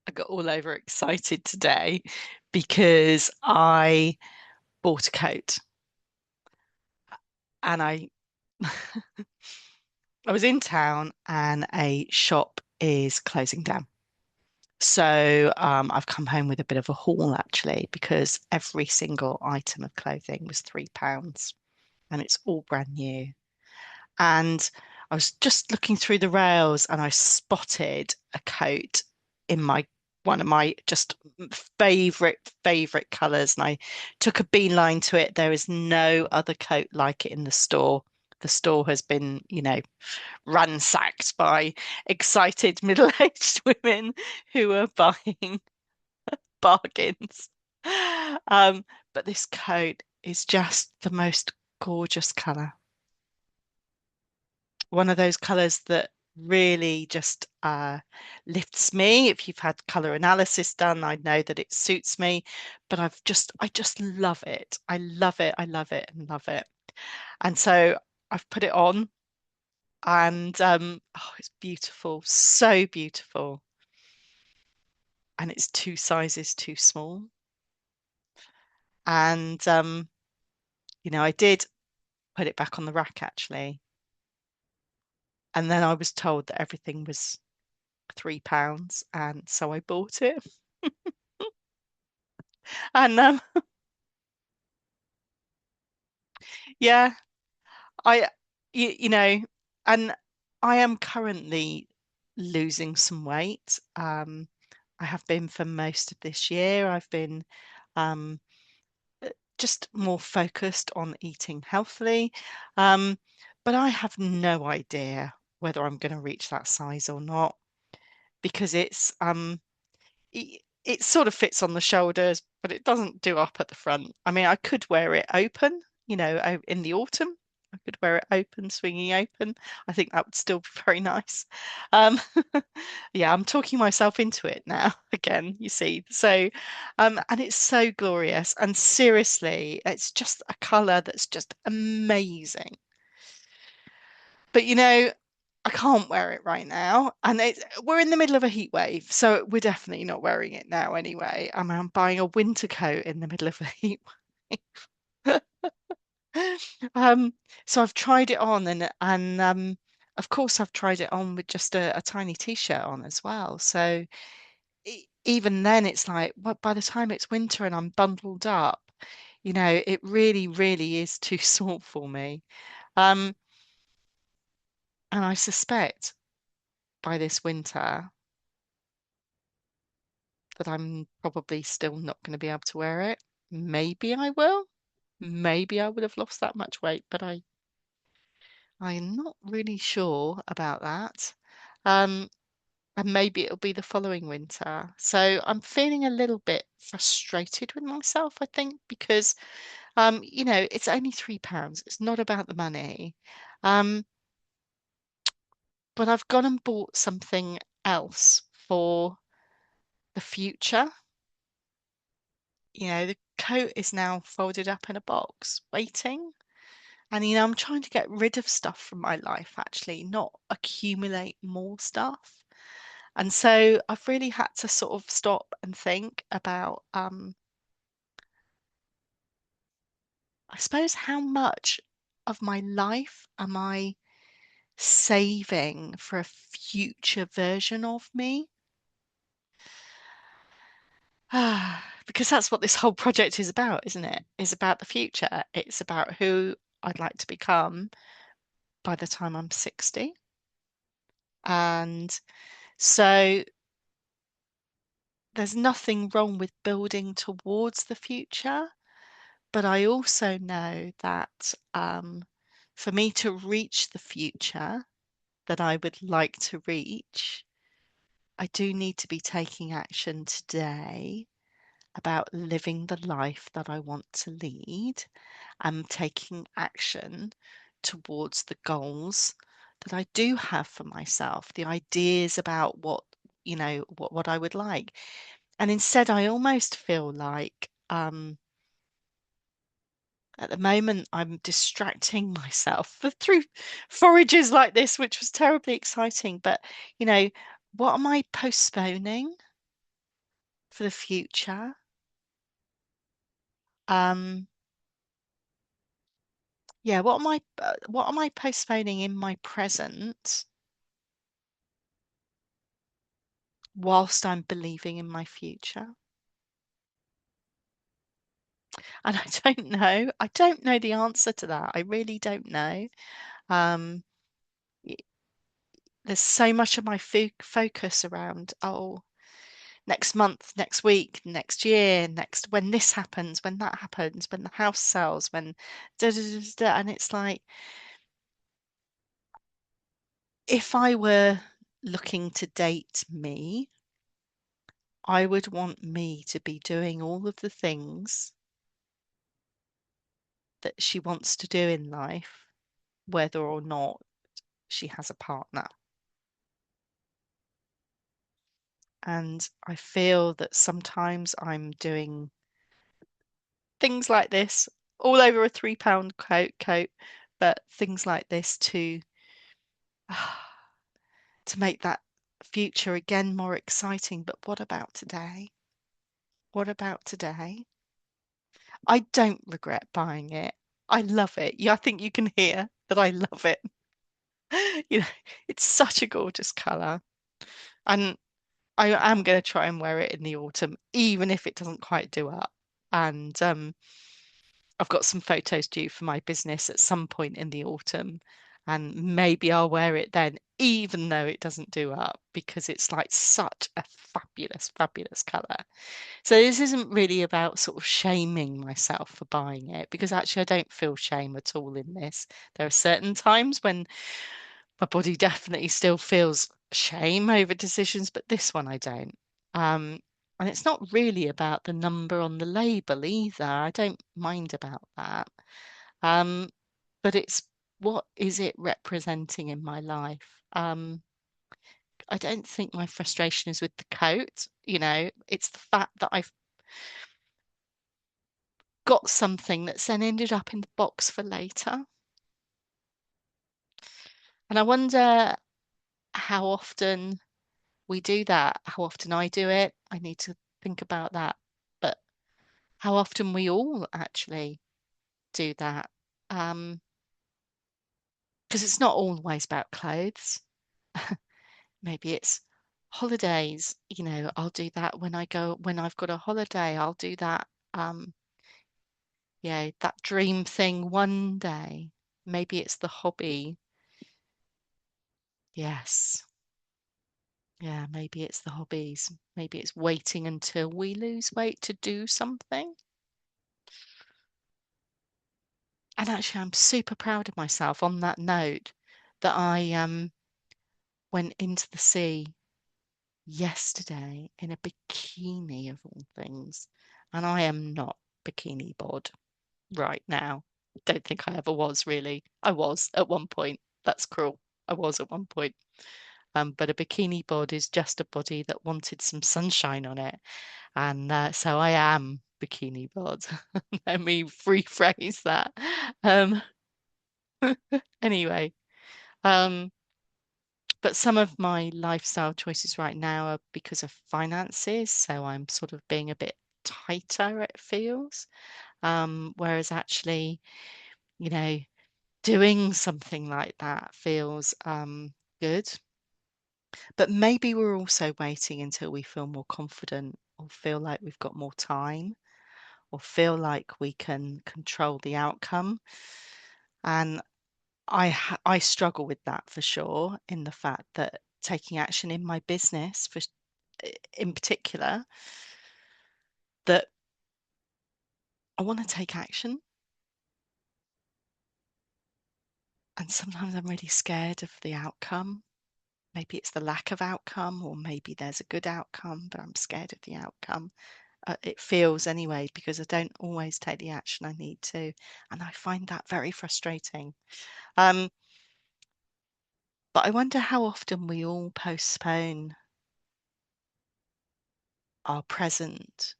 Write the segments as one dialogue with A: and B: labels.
A: I got all over excited today because I bought a coat and I was in town and a shop is closing down. So I've come home with a bit of a haul actually because every single item of clothing was £3 and it's all brand new. And I was just looking through the rails and I spotted a coat in my one of my just favorite colors. And I took a beeline to it. There is no other coat like it in the store. The store has been, ransacked by excited middle-aged women who are buying bargains. Um, but this coat is just the most gorgeous color. One of those colors that really just lifts me. If you've had color analysis done, I know that it suits me, but I just love it. I love it. I love it and love it. And so I've put it on and oh, it's beautiful, so beautiful. And it's two sizes too small. And I did put it back on the rack actually. And then I was told that everything was £3, and so I bought it. And yeah, I you know, and I am currently losing some weight. I have been for most of this year. I've been um just more focused on eating healthily. Um, but I have no idea whether I'm going to reach that size or not because it sort of fits on the shoulders, but it doesn't do up at the front. I mean, I could wear it open, in the autumn. I could wear it open, swinging open. I think that would still be very nice. Um, yeah, I'm talking myself into it now again, you see. So, and it's so glorious. And seriously, it's just a color that's just amazing. But I can't wear it right now. And we're in the middle of a heat wave, so we're definitely not wearing it now anyway. I'm buying a winter coat in the middle of a heat wave. Um, so I've tried it on and of course I've tried it on with just a tiny t-shirt on as well. So even then it's like, well, by the time it's winter and I'm bundled up, it really, really is too small for me. Um, and I suspect by this winter that I'm probably still not going to be able to wear it. Maybe I will. Maybe I would have lost that much weight, but I'm not really sure about that. Um, and maybe it'll be the following winter. So I'm feeling a little bit frustrated with myself, I think, because it's only £3. It's not about the money. Um, but I've gone and bought something else for the future. The coat is now folded up in a box, waiting. And, I'm trying to get rid of stuff from my life, actually, not accumulate more stuff. And so I've really had to sort of stop and think about, I suppose, how much of my life am I saving for a future version of me? Because that's what this whole project is about, isn't it? It's about the future. It's about who I'd like to become by the time I'm 60. And so there's nothing wrong with building towards the future, but I also know that for me to reach the future that I would like to reach, I do need to be taking action today about living the life that I want to lead and taking action towards the goals that I do have for myself, the ideas about what I would like. And instead, I almost feel like at the moment I'm distracting myself through forages like this, which was terribly exciting. But, you know, what am I postponing? for the future. Um, yeah, what am I postponing in my present whilst I'm believing in my future? And I don't know. I don't know the answer to that. I really don't know. Um, y- there's so much of my focus around, oh, next month, next week, next year, next when this happens, when that happens, when the house sells, when da da da da, da. And it's like if I were looking to date me, I would want me to be doing all of the things that she wants to do in life, whether or not she has a partner. And I feel that sometimes I'm doing things like this all over a £3 coat, but things like this to make that future again more exciting. But what about today? What about today? I don't regret buying it. I love it. Yeah, I think you can hear that I love it. You know, it's such a gorgeous colour. And I am going to try and wear it in the autumn, even if it doesn't quite do up. And I've got some photos due for my business at some point in the autumn, and maybe I'll wear it then, even though it doesn't do up, because it's like such a fabulous, fabulous colour. So this isn't really about sort of shaming myself for buying it, because actually I don't feel shame at all in this. There are certain times when my body definitely still feels shame over decisions, but this one I don't. Um, and it's not really about the number on the label either. I don't mind about that. Um, but it's what is it representing in my life? I don't think my frustration is with the coat. It's the fact that I've got something that's then ended up in the box for later. And I wonder how often we do that, how often I do it. I need to think about that. But how often we all actually do that. Um, because it's not always about clothes. Maybe it's holidays. I'll do that when I've got a holiday, I'll do that. Yeah, that dream thing one day. Maybe it's the hobby. Yes. Yeah, maybe it's the hobbies. Maybe it's waiting until we lose weight to do something. And actually, I'm super proud of myself on that note that I went into the sea yesterday in a bikini of all things. And I am not bikini bod right now. Don't think I ever was really. I was at one point. That's cruel. I was at one point. But a bikini bod is just a body that wanted some sunshine on it. And so I am bikini bod. Let me rephrase that. Um, anyway, um, but some of my lifestyle choices right now are because of finances. So I'm sort of being a bit tighter, it feels. Whereas actually, you know, doing something like that feels good. But maybe we're also waiting until we feel more confident or feel like we've got more time or feel like we can control the outcome. And I struggle with that for sure, in the fact that taking action in my business in particular, that I want to take action. And sometimes I'm really scared of the outcome. Maybe it's the lack of outcome, or maybe there's a good outcome, but I'm scared of the outcome. It feels anyway, because I don't always take the action I need to. And I find that very frustrating. Um, but I wonder how often we all postpone our present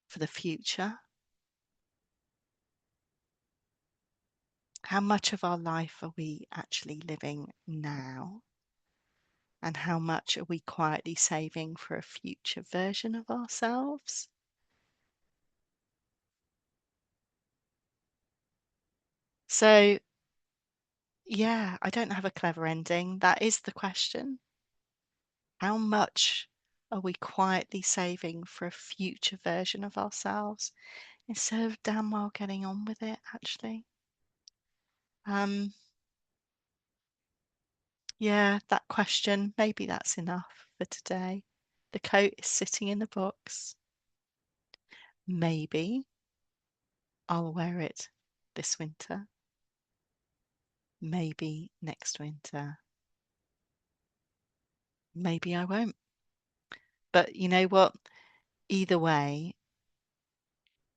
A: for the future. How much of our life are we actually living now? And how much are we quietly saving for a future version of ourselves? So, yeah, I don't have a clever ending. That is the question. How much are we quietly saving for a future version of ourselves instead of damn well getting on with it, actually? Um, yeah, that question, maybe that's enough for today. The coat is sitting in the box. Maybe I'll wear it this winter. Maybe next winter. Maybe I won't. But you know what? Either way,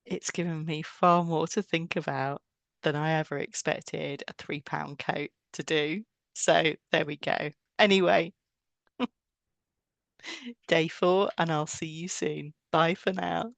A: it's given me far more to think about than I ever expected a £3 coat to do. So there we go. Anyway, day 4, and I'll see you soon. Bye for now.